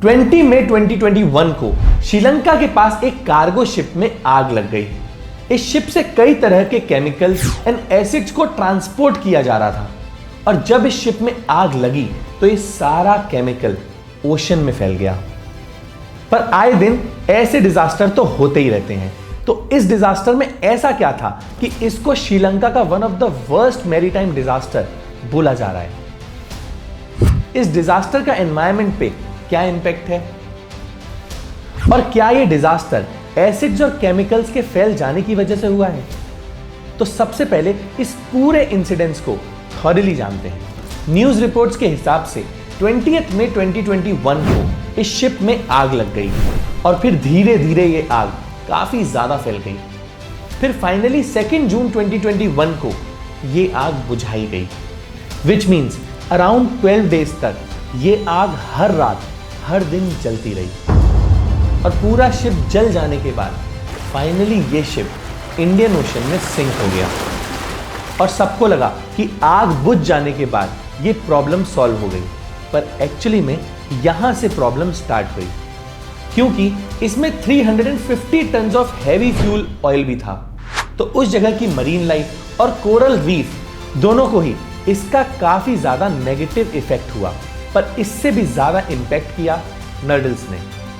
20 मई 2021 को श्रीलंका के पास एक कार्गो शिप में आग लग गई। इस शिप से कई तरह के केमिकल्स एंड एसिड्स को ट्रांसपोर्ट किया जा रहा था और जब इस शिप में आग लगी तो ये सारा केमिकल ओशन में फैल गया। पर आए दिन ऐसे डिजास्टर तो होते ही रहते हैं। तो इस डिजास्टर में ऐसा क्या था कि इसको श्रीलंका का one of the worst maritime disaster बोला जा रहा है। इस डिजास्टर का एनवायरनमेंट पे क्या इंपैक्ट है और क्या ये डिजास्टर एसिड्स और केमिकल्स के फैल जाने की वजह से हुआ है? तो सबसे पहले इस पूरे इंसिडेंट्स को थॉरली जानते हैं। न्यूज रिपोर्ट्स के हिसाब से 20 मई 2021 को इस शिप में आग लग गई और फिर धीरे धीरे ये आग काफी ज्यादा फैल गई। फिर फाइनली 2 जून 2021 को ये आग बुझाई गई, विच मीन्स अराउंड 12 डेज तक ये आग हर रात हर दिन जलती रही और पूरा शिप जल जाने के बाद फाइनली ये शिप इंडियन ओशन में सिंक हो गया और सबको लगा कि आग बुझ जाने के बाद ये प्रॉब्लम सॉल्व हो गई। पर एक्चुअली में यहां से प्रॉब्लम स्टार्ट हुई क्योंकि इसमें 350 ton of heavy fuel oil भी था। तो उस जगह की मरीन लाइफ और कोरल रीफ दोनों को ही इसका काफी ज्यादा नेगेटिव इफेक्ट हुआ। पर इससे भी ज्यादा इंपैक्ट किया नर्डल्स ने।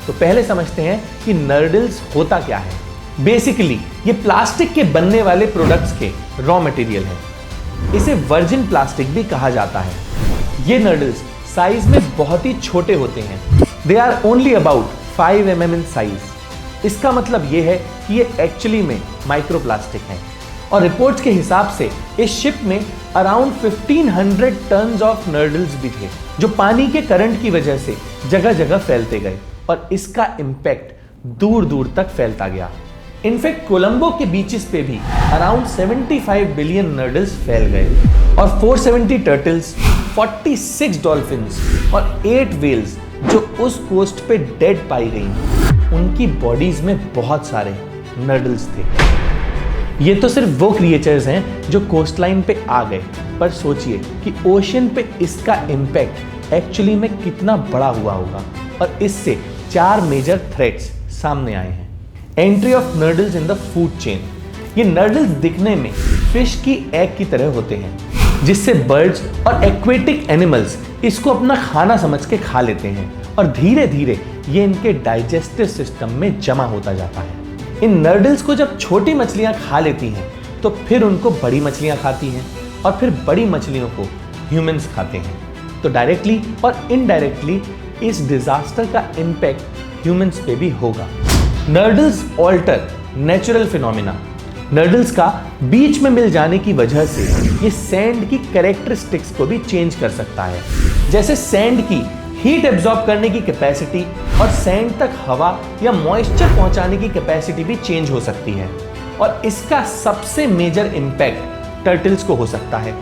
तो पहले समझते हैं कि नर्डल्स होता क्या है। बेसिकली ये प्लास्टिक के बनने वाले प्रोडक्ट्स के रॉ मटेरियल है। इसे वर्जिन प्लास्टिक भी कहा जाता है। ये नर्डल्स साइज में बहुत ही छोटे होते हैं। They are only about 5 mm in size. इसका मतलब ये है कि ये एक्चुअली में माइक्रोप्लास्टिक है। और रिपोर्ट्स के हिसाब से इस शिप में अराउंड 1500 टन्स ऑफ नर्डल्स भी थे जो पानी के करंट की वजह से जगह जगह फैलते गए और इसका इंपैक्ट दूर दूर तक फैलता गया। इनफैक्ट कोलंबो के बीचेस पे भी अराउंड 75 बिलियन नर्डल्स फैल गए और 470 टर्टल्स, 46 डॉल्फिन्स और 8 व्हेल्स जो उस कोस्ट पे डेड पाई गई, उनकी बॉडीज में बहुत सारे नर्डल्स थे। ये तो सिर्फ वो क्रिएचर्स हैं जो कोस्टलाइन पे आ गए, पर सोचिए कि ओशन पे इसका इम्पैक्ट एक्चुअली में कितना बड़ा हुआ होगा। और इससे 4 मेजर थ्रेट्स सामने आए हैं। Entry of nurdles in the food chain. ये नर्डल्स दिखने में फिश की एग की तरह होते हैं, जिससे बर्ड्स और एक्वेटिक एनिमल्स इसको अपना खाना समझ के खा लेते हैं और धीरे धीरे ये इनके डाइजेस्टिव सिस्टम में जमा होता जाता है। इन नर्डल्स को जब छोटी मछलियां खा लेती हैं तो फिर उनको बड़ी मछलियां खाती हैं और फिर बड़ी मछलियों को ह्यूमंस खाते हैं। तो डायरेक्टली और इनडायरेक्टली इस डिजास्टर का इंपैक्ट ह्यूमंस पे भी होगा। नर्डल्स ऑल्टर नेचुरल फिनोमिना। नर्डल्स का बीच में मिल जाने की वजह से ये सैंड की कैरेक्टरिस्टिक्स को भी चेंज कर सकता है। जैसे सैंड की हीट एब्जॉर्ब करने की कैपेसिटी और सैंड तक हवा या मॉइस्चर पहुंचाने की कैपेसिटी भी चेंज हो सकती है। और इसका सबसे मेजर इंपैक्ट टर्टल्स को हो सकता है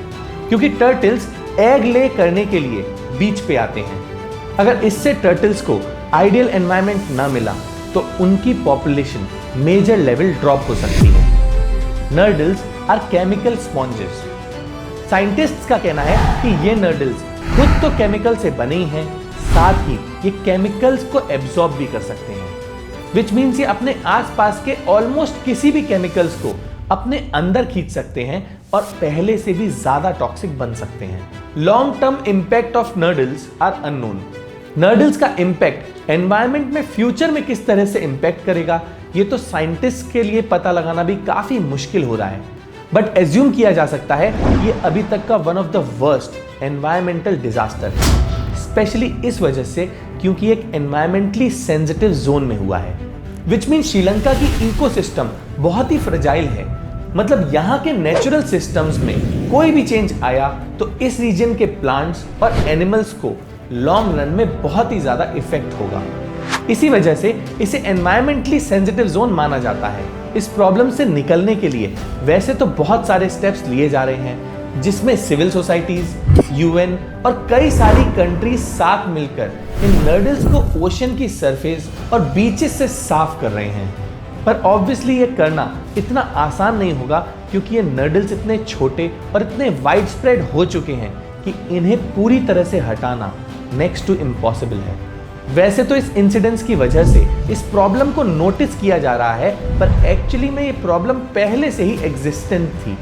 क्योंकि टर्टल्स एग ले करने के लिए बीच पे आते हैं। अगर इससे टर्टल्स को आइडियल एनवायरनमेंट ना मिला तो उनकी पॉपुलेशन मेजर लेवल ड्रॉप हो सकती है। नर्डल्स आर केमिकल स्पॉन्जेस। साइंटिस्ट्स का कहना है कि ये नर्डल्स खुद तो केमिकल से बने ही हैं, साथ ही ये केमिकल्स को एब्जॉर्ब भी कर सकते हैं, विच मीन्स ये अपने आसपास के ऑलमोस्ट किसी भी केमिकल्स को अपने अंदर खींच सकते हैं और पहले से भी ज्यादा टॉक्सिक बन सकते हैं। Long term impact of nurdles are unknown. Nurdles का इंपैक्ट एनवायरनमेंट में फ्यूचर में किस तरह से इंपैक्ट करेगा, ये तो साइंटिस्ट के लिए पता लगाना भी काफी मुश्किल हो रहा है। बट एज्यूम किया जा सकता है ये अभी तक का one of the worst environmental disaster है, स्पेशली इस वजह से क्योंकि एक एनवायरमेंटली सेंसिटिव जोन में हुआ है, विच मीन श्रीलंका की इकोसिस्टम बहुत ही फ्रेजाइल है। मतलब यहाँ के नेचुरल सिस्टम्स में कोई भी चेंज आया तो इस रीजन के प्लांट्स और एनिमल्स को लॉन्ग रन में बहुत ही ज्यादा इफेक्ट होगा। इसी वजह से इसे एनवायरमेंटली सेंसिटिव जोन माना जाता है। इस प्रॉब्लम से निकलने के लिए वैसे तो बहुत सारे स्टेप्स लिए जा रहे हैं, जिसमें सिविल सोसाइटीज, यूएन और कई सारी कंट्रीज साथ मिलकर इन नर्डल्स को ओशन की सरफेस और बीचेस से साफ कर रहे हैं। पर ऑब्वियसली ये करना इतना आसान नहीं होगा क्योंकि ये नर्डल्स इतने छोटे और इतने वाइड स्प्रेड हो चुके हैं कि इन्हें पूरी तरह से हटाना नेक्स्ट टू इम्पॉसिबल है। वैसे तो इस इंसिडेंस की वजह से इस प्रॉब्लम को नोटिस किया जा रहा है, पर एक्चुअली में ये प्रॉब्लम पहले से ही एग्जिस्टेंट थी।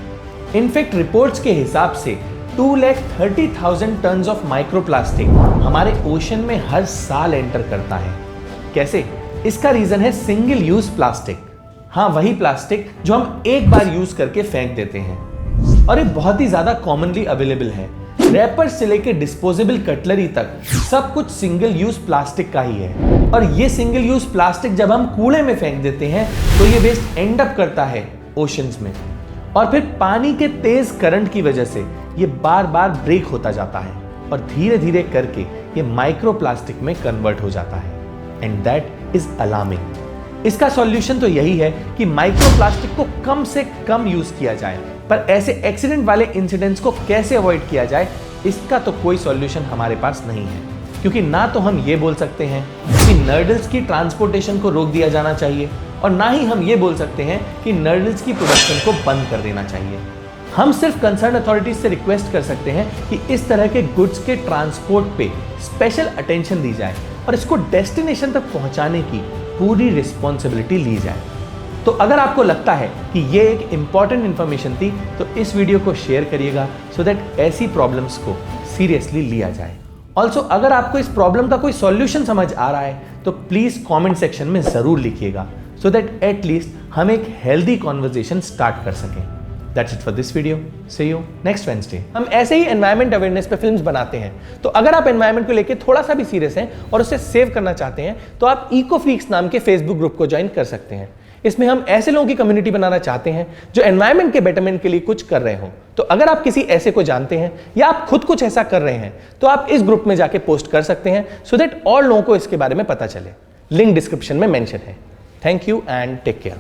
इनफैक्ट रिपोर्ट्स के हिसाब से 230,000 टन्स ऑफ माइक्रोप्लास्टिक हमारे ओशन में हर साल एंटर करता है। कैसे? इसका रीजन है सिंगल यूज प्लास्टिक। हाँ, वही प्लास्टिक जो हम एक बार यूज करके फेंक देते हैं, और ये बहुत ही ज्यादा कॉमनली अवेलेबल है। रैपर से लेके डिस्पोजेबल कटलरी तक सब कुछ सिंगल यूज प्लास्टिक का ही है। और ये सिंगल यूज प्लास्टिक जब हम कूड़े में फेंक देते हैं तो ये वेस्ट एंड अप करता है ओशंस में, और फिर पानी के तेज करंट की वजह से ये बार बार ब्रेक होता जाता है और धीरे धीरे करके ये माइक्रो प्लास्टिक में कन्वर्ट हो जाता है। And that is alarming. इसका सॉल्यूशन तो यही है कि माइक्रो प्लास्टिक को कम से कम यूज किया जाए, पर ऐसे एक्सीडेंट वाले इंसिडेंट्स को कैसे अवॉइड किया जाए, इसका तो कोई सॉल्यूशन हमारे पास नहीं है। क्योंकि ना तो हम ये बोल सकते हैं कि नर्डल्स की ट्रांसपोर्टेशन को रोक दिया जाना चाहिए, और ना ही हम ये बोल सकते हैं कि नर्डल्स की प्रोडक्शन को बंद कर देना चाहिए। हम सिर्फ कंसर्न अथॉरिटीज से रिक्वेस्ट कर सकते हैं कि इस तरह के गुड्स के ट्रांसपोर्ट पे स्पेशल अटेंशन दी जाए और इसको डेस्टिनेशन तक पहुंचाने की पूरी रिस्पॉन्सिबिलिटी ली जाए। तो अगर आपको लगता है कि ये एक इंपॉर्टेंट इंफॉर्मेशन थी तो इस वीडियो को शेयर करिएगा, सो दैट ऐसी प्रॉब्लम्स को सीरियसली लिया जाए। ऑल्सो अगर आपको इस प्रॉब्लम का कोई सॉल्यूशन समझ आ रहा है तो प्लीज कमेंट सेक्शन में जरूर लिखिएगा, सो दैट एटलीस्ट हम एक हेल्दी कॉन्वर्सेशन स्टार्ट कर सकें। That's it for this video. See you next Wednesday. हम ऐसे ही एनवायरमेंट अवेयरनेस पे फिल्म्स बनाते हैं, तो अगर आप एनवायरमेंट को लेके थोड़ा सा भी सीरियस हैं और उसे सेव करना चाहते हैं तो आप इको फ्रीक्स नाम के फेसबुक ग्रुप को ज्वाइन कर सकते हैं। इसमें हम ऐसे लोगों की कम्युनिटी बनाना चाहते हैं जो एनवायरमेंट के बेटरमेंट के लिए कुछ कर रहे हो। तो अगर आप किसी ऐसे को जानते हैं या आप खुद कुछ ऐसा कर रहे हैं तो आप इस ग्रुप में जाके पोस्ट कर सकते हैं, सो दैट और लोगों को इसके बारे में पता चले। लिंक डिस्क्रिप्शन में मेंशन है। Thank you and take care.